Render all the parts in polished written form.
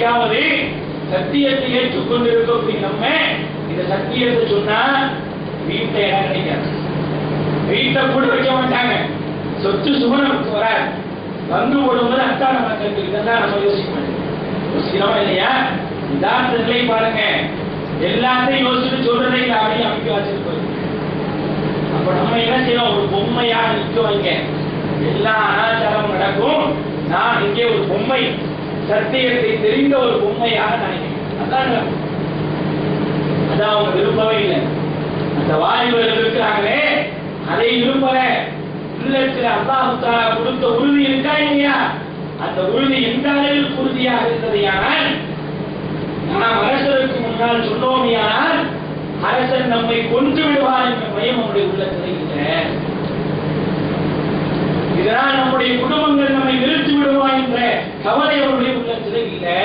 எப்படியாவது சத்தியத்தை ஏற்றுக்கொண்டிருக்கக்கூடிய நம்ம இந்த சத்தியத்தை சொன்னா வீட்டை இடம் கிடைக்காது, வீட்டை கூட வைக்க மாட்டாங்க, சொத்து சுமணம் வராது, பங்கு போடும்போது அத்தான மக்களுக்கு இதெல்லாம் நம்ம யோசிக்க மாட்டோம். யோசிக்கிறோமா இல்லையா? இதார்த்த நிலை பாருங்க. எல்லாத்தையும் யோசிச்சு சொல்றதை அப்படியே அமைக்க வச்சிருக்கோம். அப்ப நம்ம என்ன செய்யணும்? ஒரு பொம்மையா நிக்க வைங்க, எல்லா அனாச்சாரமும் நடக்கும். நான் இங்கே ஒரு பொம்மை, சத்தியத்தை தெரிந்த ஒரு பொம்மையாக நினைக்கிறேன். அதான் அவங்க விரும்பவே இல்லை. அந்த வாலிபர்கள் இருக்கிறாங்களே அதை விரும்பல. உள்ளத்தில் அல்லாஹ் தஆலா கொடுத்த உறுதி இருக்கா இல்லையா? அந்த உறுதி எந்த அளவில் உறுதியாக இருந்ததையானால், நாம் அரசருக்கு முன்னால் சொன்னோமையானால் அரசன் நம்மை கொன்று விடுவார் என்ற பயம் நம்முடைய உள்ளத்தில் இல்லை. இதனால் நம்முடைய குடும்பங்கள் நம்மை நிறுத்தி விடுவா என்ற கவலை அவருடைய உள்ளத்தில் இல்லை.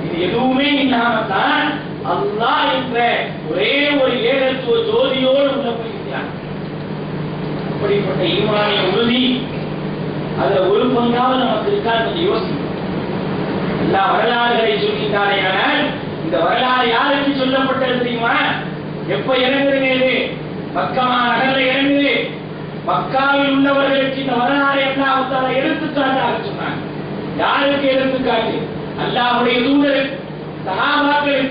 இது எதுவுமே இல்லாமத்தான் அல்லாஹ் என்ற ஒரே ஒரு ஏகத்துவ ஜோதியோடு உள்ள போயிருக்கிறான். அப்படிப்பட்ட ஈமானிய உறுதி அதுல ஒரு பங்காவது நமக்கு இருக்கான்னு கொஞ்சம் யோசிக்கணும். எல்லா வரலாறுகளை சொல்கின்றாரே, ஆனால் இந்த வரலாறு யாருக்கு சொல்லப்பட்டது தெரியுமா? எப்ப இறங்குதுங்க? இது மக்கா நகரில் இறங்குது. மக்காவில் உள்ளவர்களுக்கு இந்த வரலாறு அல்லாஹ் எடுத்துக்காட்டாக சொன்னாங்க. யாருக்கு எடுத்துக்காட்டு? அல்லாஹ்வுடைய தூதர் சஹாபாக்கள்.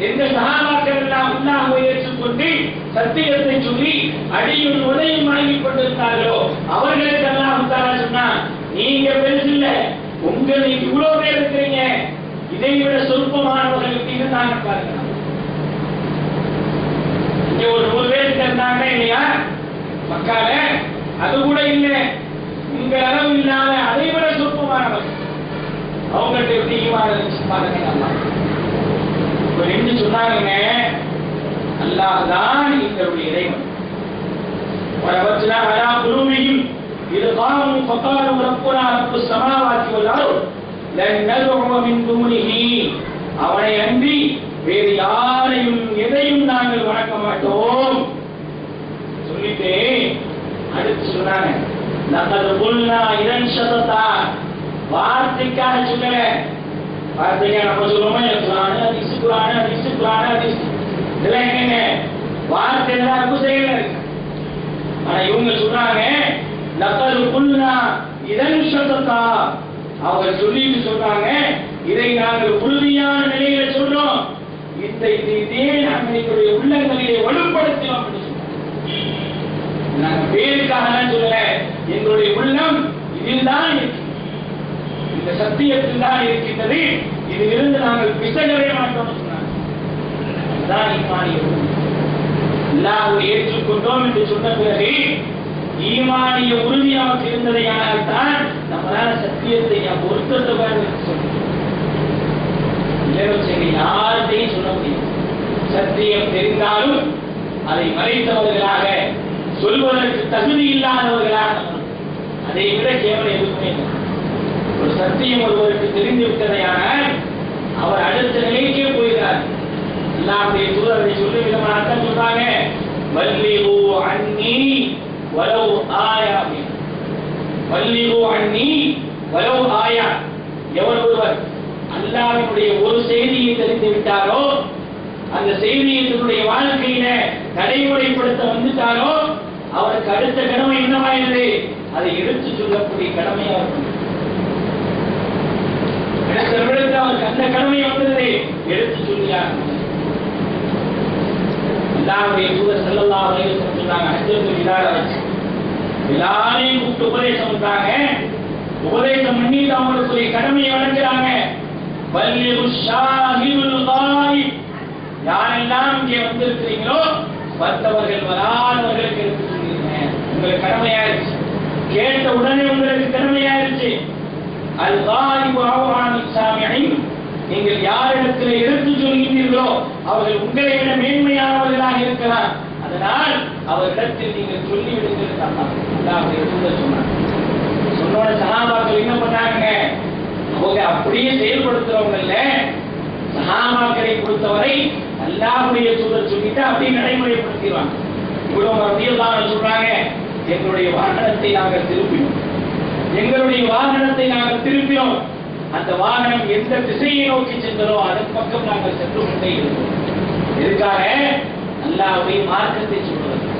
எந்த சஹாபாக்கள் எல்லாம் அல்லாஹ்வை ஏற்றுக்கொண்டு சத்தியத்தை சொல்லி அடியும் உதையும் வாங்கிக் கொண்டிருந்தார்களோ அவர்களுக்கு அல்லாஹ் தஆலா சொன்னான், நீங்க பெருசில்ல, உங்களுக்கு இவ்வளவு பேர் இருக்கிறீங்க, இதை விட சொற்பமானவர்களுக்கு இருந்தாங்க பாருங்க. இங்க ஒரு 100 பேர் இருந்தாங்க இல்லையா மக்கால? அது கூட இல்லை, உங்க அளவு இல்லாத அதை விட சொற்பமானவர்கள். அவங்கள்ட்ட எப்படி ஈமான் இருந்துச்சு பாருங்க. என்று சொன்னாங்க, அல்லாஹ் தான் எங்களுடைய இறைவன். வரவச்சனா அலா குலூபிஹிம் இத காமு ஃபகாலு ரப்புனா ரப்புஸ் ஸமாவாதி வல் அர்த் லன் நதுஉ மின் துனிஹி. அவனை அன்றி வேறு யாரையும் எதையும் நாங்கள் வணங்க மாட்டோம் சொல்லிட்டு அடுத்து சொன்னாங்க, லகத் குல்னா இதன் ஷததா. வார்த்தைக்காக சொல்லல, வார்த்தைக்காக நம்ம சொல்லுவோமே குர்ஆன் ஹதீஸ், குர்ஆன் ஹதீஸ், குர்ஆன் ஹதீஸ், இதெல்லாம் என்னங்க வார்த்தை தான் செயல்ல இருக்கு. ஆனா இவங்க சொல்றாங்க லகத் குல்னா இதன் ஷததா. அவங்க சொல்லிட்டு சொல்றாங்க, இதை நாங்கள் உறுதியான நிலையில சொல்றோம், இதே நாங்கள் எங்களுடைய உள்ளங்களிலே வலுப்படுத்தினோம் என்று சொல்றோம். நாங்க பேருக்காக சொல்லல, எங்களுடைய உள்ளம் இதில் தான் இருக்கு, இந்த சத்தியத்தில் தான் இருக்கின்றது, இதிலிருந்து நாங்கள் பிசகவே மாட்டோம் சொன்னாங்க. அதுதான் ஈமானிய உறுதி. அல்லாஹ்வை ஏற்றுக்கொண்டோம் என்று சொன்ன பிறகு ஈமானிய உறுதி நமக்கு இருந்ததையானால் தான் நம்மளால சத்தியத்தை பொருத்தத்தை சொல்ல யார்கிட்டையும் சொல்ல முடியும். சத்தியம் தெரிந்தாலும் அதை மறைத்தவர்களாக, சொல்வதற்கு தகுதி இல்லாதவர்களாக, அதை விட கேவலம் எதுவுமே இல்லை. ஒரு சத்தியம் ஒருவருக்கு தெரிந்து விட்டதையானால் அவர் அடுத்த நிலைக்கே போகிறார். அல்லாஹ்வுடைய தூதரை சொல்லி விதமாக சொல்றாங்க, வல்லிஹு அன்னி வலவ் ஆயா. வல்லிஹு அன்னி வலவ் ஆயா. எவர் ஒருவர் அல்லாஹ்வுடைய ஒரு செய்தியை தெரிந்து விட்டாரோ, அந்த செய்தியை தன்னுடைய வாழ்க்கையில நடைமுறைப்படுத்த வந்துட்டாரோ, அவருக்கு அடுத்த கடமை என்னவாயிருது? அதை எடுத்து சொல்லக்கூடிய கடமையா இருக்கும். அவருக்கு அந்த கடமை வந்தது, எடுத்து சொல்லியார். அல்லாஹ்வுடைய தூதர் ஸல்லல்லாஹு அலைஹி வஸல்லம் சொன்னாங்க, ஹஜ்ஜத்துல் விதால எல்லாரையும் கூப்பிட்டு உபதேசம் பண்றாங்க. உபதேசம் பண்ணிட்டு அவங்களுக்குரிய கடமையை வழங்குறாங்க. பல்லிகு ஷாஹிதுல் காயிப். யாரெல்லாம் இங்கே வந்திருக்கிறீங்களோ வந்தவர்கள் வராதவர்களுக்கு எடுத்து சொல்லிருங்க. உங்களுக்கு கடமையாயிருச்சு, கேட்ட உடனே உங்களுக்கு கடமையாயிருச்சு. அல் காயிபு அவ்வானி சாமியின். நீங்கள் யாரிடத்தில் எடுத்து சொல்கிறீர்களோ அவர்கள் உங்களை விட மேன்மையானவர்களாக இருக்கலாம், அதனால் அவரிடத்தில் நீங்கள் சொல்லிவிடுங்கள். சொன்ன சஹாபாக்கள் என்ன பண்ணாங்க? அவங்க அப்படியே செயல்படுத்துறவங்க இல்ல. சஹாபாக்களை பொறுத்தவரை அல்லாஹ்வுடைய தூதர் சொல்லிட்டு அப்படியே நடைமுறைப்படுத்திடுவாங்க. இவ்வளவு ரலியல்லாஹு சொல்றாங்க, எங்களுடைய வாகனத்தை நாங்கள் திருப்பினோம், எங்களுடைய வாகனத்தை நாங்கள் திருப்பினோம், அந்த வாகனம் எந்த திசையை நோக்கி சென்றதோ அதன் பக்கம் நாங்கள் சென்று கொண்டே இருந்தோம். எதுக்காக? அல்லாஹ்வுடைய மார்க்கத்தை சொல்வதற்கு.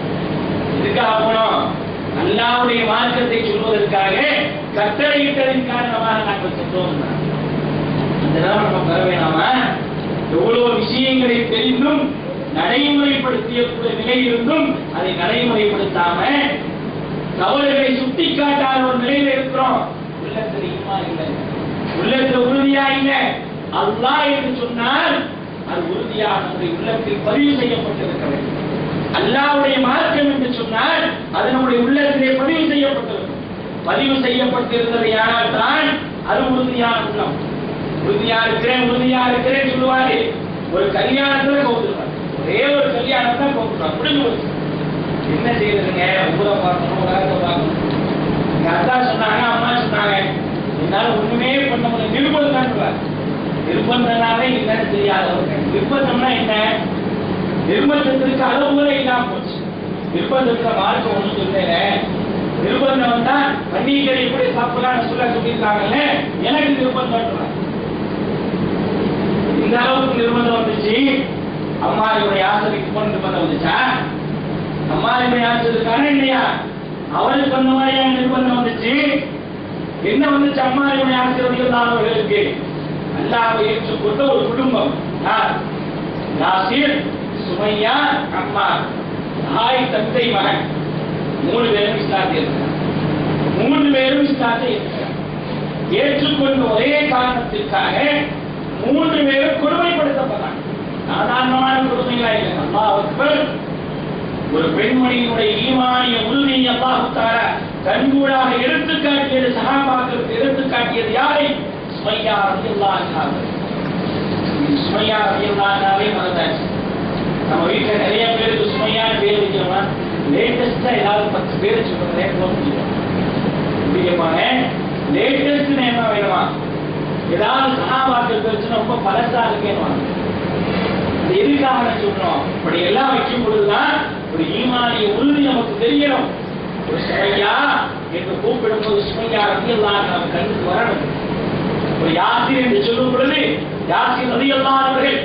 எதுக்காக போனோம்? அல்லாஹ்வுடைய மார்க்கத்தை சொல்வதற்காக கட்டளையிட்டதின் காரணமாக நாங்கள் சென்றோம். அந்த நேரம் நம்ம பெற வேணாமா? எவ்வளவு விஷயங்களை தெரிந்தும் நடைமுறைப்படுத்திய நிலை இருந்தும் அதை நடைமுறைப்படுத்தாம தவறுகளை சுட்டி காட்டாத ஒரு நிலையில இருக்கிறோம். உள்ளத்தில் ஈமான் இல்லை, உள்ளத்தில் உறுதியா இல்லை. அல்லாஹ் என்று சொன்னால் அது உறுதியாக நம்முடைய உள்ளத்தில் பதிவு செய்யப்பட்டிருக்க வேண்டும். அல்லாஹ்வுடைய மார்க்கம் என்று சொன்னால் அது நம்முடைய உள்ளத்திலே பதிவு செய்யப்பட்டிருக்கும். பதிவு செய்யப்பட்டிருந்தது ஆனால் தான் அது உறுதியான உள்ளம். உறுதியா இருக்கிறேன் சொல்லுவாரு. ஒரு கல்யாணத்துல கவுத்துருவார், ஒரே ஒரு கல்யாணம் தான் கவுத்துருவார். முடிஞ்சு போச்சு. என்ன செய்யறதுங்க? ஊரை பார்க்கணும், உலகத்தை பார்க்கணும். எங்க அத்தா சொன்னாங்க, அம்மா சொன்னாங்க, என்னால ஒண்ணுமே பண்ண முடியல. நிர்பந்தம் தான். நிர்பந்தம்னாலே என்னன்னு தெரியாதவங்க. நிர்பந்தம்னா என்ன? நிர்பந்தத்திற்கு அளவுகளே இல்லாம போச்சு. நிர்பந்தத்துல மார்க்க ஒண்ணு சொல்ல, நிர்பந்தம் தான் பண்டிகை எப்படி சாப்பிடலாம்னு சொல்லியிருக்காங்கல்ல, எனக்கு நிர்பந்தம். இந்த அளவுக்கு நிர்பந்தம் வந்துச்சு. அம்மாவுடைய ஆசிரியருக்கு போன நிர்பந்தம் வந்துச்சா? அம்மாவுடைய ஆசிரியருக்கான இல்லையா? அவருக்கு அந்த மாதிரியான நிர்பந்தம் வந்துச்சு. என்ன வந்துச்சு? அம்மாவுடைய ஆசிரியர்கள் அவர்களுக்கு அல்லாஹ்வை ஏற்றுக்கொண்ட ஒரு குடும்பம். யாசிர், சுமையா, அம்மா, தாய், தந்தை, மகன், 3 பேரும் இஸ்லாத்தை ஏற்றுக்கிறார். ஏற்றுக்கொண்ட ஒரே காரணத்திற்காக 3 பேரும் கொடுமைப்படுத்தப்பட்டாங்க. சாதாரணமான கொடுமைகளா இல்லை. அல்லாஹ் அக்பர். ஒரு பெண்மணியினுடைய ஈமானிய உறுதியை அல்லாஹ் தஆலா கண்கூடாக எடுத்துக்காட்டியது, சஹாபாக்களுக்கு எடுத்துக்காட்டியது யாரை? சுமையா ரலியல்லாஹு அன்ஹா. சுமையா ரலியல்லாஹு அன்ஹாவை மறந்தாச்சு. நம்ம வீட்டுல நிறைய பேருக்கு சுமையான பேர் வைக்கிறோமா? லேட்டஸ்டா ஏதாவது 10 பேர் சொல்றதே போதும். லேட்டஸ்ட் நேமா வேணுமா? ஏதாவது சஹாபாக்கள் பேர் ரொம்ப பழசா இருக்கேன். எதுக்காக சொல்றோம்? இப்படி எல்லாம் வைக்கும் பொழுதுதான் ஒரு ஈமானிய உறுதி நமக்கு தெரியணும். ஒரு சுமையா என்று கூப்பிடும் போது சுமையா ரலியல்லாஹு அன்ஹா கண்ணுக்கு வரணும். ஒரு யாசிர் என்று சொல்லும் பொழுது யாசிர் ரலியல்லாஹு அவர்கள்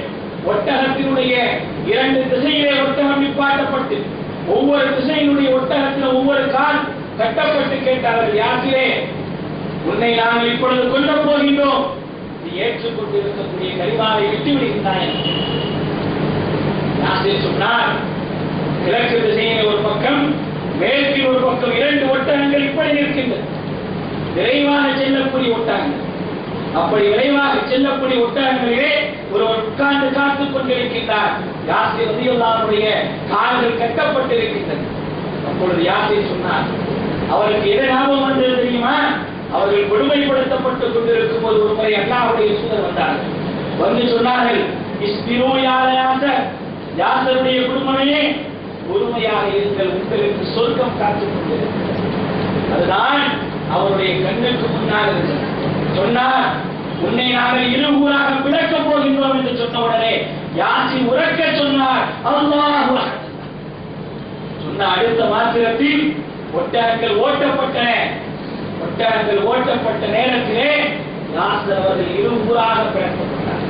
ஒட்டகத்தினுடைய 2 திசையிலே ஒட்டகம் நிப்பாட்டப்பட்டு ஒவ்வொரு திசையினுடைய ஒட்டகத்தில் ஒவ்வொரு கால் கட்டப்பட்டு கேட்டார்கள், யாசிரே, உன்னை நாங்கள் இப்பொழுது கொல்ல போகின்றோம், நீ ஏற்றுக்கொண்டு இருக்கக்கூடிய கலிமாவை விட்டு விடுகின்றாய். யாசிர் சொன்னார், கிழக்கு திசையில் ஒரு பக்கம், மேற்கில் ஒரு பக்கம் 2 ஒட்டகங்கள் இப்படி நிற்கின்றன. விரைவாக செல்லக்கூடிய ஒட்டகங்கள். அப்படி விரைவாக செல்லக்கூடிய ஒட்டகங்களிலே ஒரு உட்கார்ந்து காத்துக் கொண்டிருக்கின்றார். யாசிர் ரலியல்லாஹு அன்ஹுடைய கால்கள் கட்டப்பட்டிருக்கின்றன. அப்பொழுது யாசிர் சொன்னார், அவருக்கு எது ஞாபகம் வந்தது தெரியுமா? அவர்கள் கொடுமைப்படுத்தப்பட்டுக் கொண்டிருக்கும் போது ஒரு முறை அல்லாஹ்வுடைய தூதர் வந்தார்கள். வந்து சொன்னார்கள், இஸ்பிரு யா யாசர், யாசருடைய குடும்பமே பொறுமையாக இருங்கள், உங்களுக்கு சொர்க்கம் காத்துக் கொண்டிருக்கிறது. அதுதான் அவருடைய கண்ணுக்கு முன்னால் இருந்தது. சொன்னார், உன்னை நாங்கள் இருகூறாக பிளக்கப் போகின்றோம் என்று சொன்ன உடனே யாசிர் உரக்க சொன்னார், அல்லாஹ் அக்பர். சொன்ன அடுத்த மாத்திரத்தில் ஒட்டகங்கள் ஓட்டப்பட்டன. ஒட்டகங்கள் ஓட்டப்பட்ட நேரத்திலே யாசிர் அவர்கள் இருகூறாக பிளக்கப்பட்டார்.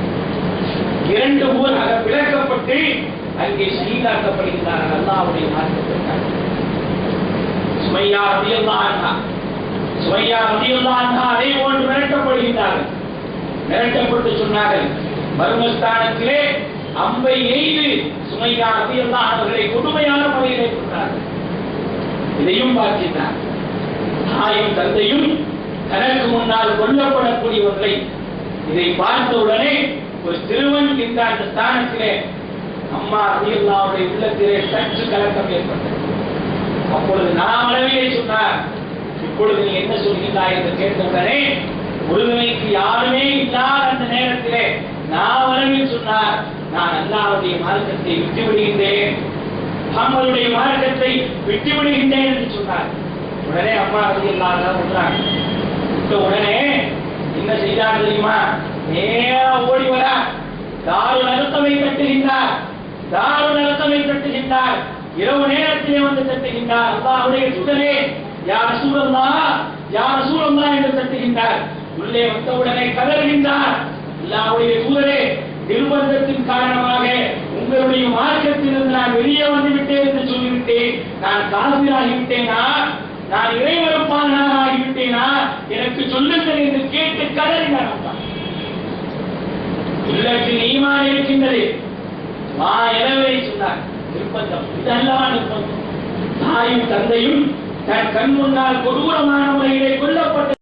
2 ஊராக பிளக்கப்பட்டு அங்கே ஷஹீதாக்கப்படுகிறார்கள். அல்லாஹ்வுடைய மார்க்கத்திற்காக. சுமையா ரலியல்லாஹு அன்ஹா அதே போன்று மிரட்டப்படுகின்றார்கள். மிரட்டப்பட்டு சொன்னார்கள், மர்மஸ்தானத்திலே அம்பை எய்து சுமையா ரலியல்லாஹு அவர்களை கொடுமையான முறையிலே கொண்டார்கள். இதையும் பார்க்கின்றார். தாயும் தந்தையும் தனக்கு முன்னால் கொல்லப்படக்கூடியவர்களை இதை பார்த்தவுடனே ஒரு சிறுவன் என்ற அந்த ஸ்தானத்திலே அம்மா ரலியல்லாஹுடைய உள்ளத்திலே சற்று கலக்கம் ஏற்பட்டது. அப்பொழுது நாம் அளவிலே சொன்னார், இப்பொழுது நீ என்ன சொல்கிறாய் என்று கேட்டவுடனே உறுதுணைக்கு யாருமே இல்லாத அந்த நேரத்திலே நான் அளவில் சொன்னார், நான் அல்லாஹ்வுடைய மார்க்கத்தை விட்டு விடுகின்றேன், முஹம்மதுடைய மார்க்கத்தை விட்டு விடுகின்றேன் என்று சொன்னார். உடனே அம்மா ரலியல்லாஹு அன்ஹா உடனே என்ன செய்தார் தெரியுமா? நேரா ஓடி வர தாருல் அர்கமை கட்டுகின்றார். தாருல் அர்கமை கட்டுகின்றார். இரவு நேரத்திலே வந்து தட்டுகின்றார். அல்லாஹ்வுடைய தூதரே, யா ரசூலல்லாஹ், யா ரசூலல்லாஹ் என்று தட்டுகின்றார். உள்ளே வந்தவுடனே கதறுகின்றார், அல்லாஹ்வுடைய தூதரே, நிர்பந்தத்தின் காரணமாக உங்களுடைய மார்க்கத்திலிருந்து நான் வெளியே வந்து விட்டேன் என்று சொல்லிவிட்டு நான் காபிராகிவிட்டேனா, நான் இறைமறுப்பாளனாக ஆகிவிட்டேனா, எனக்கு சொல்லுங்கள் என்று கேட்டு கதறினார். உள்ளத்தில் ஈமான் இருக்கின்றது, வா எனவே சொன்னார். நிர்பந்தம் இதல்லவா நிர்பந்தம்? தாயும் தந்தையும் தன் கண் முன்னால் கொடூரமான முறையிலே கொல்லப்பட்ட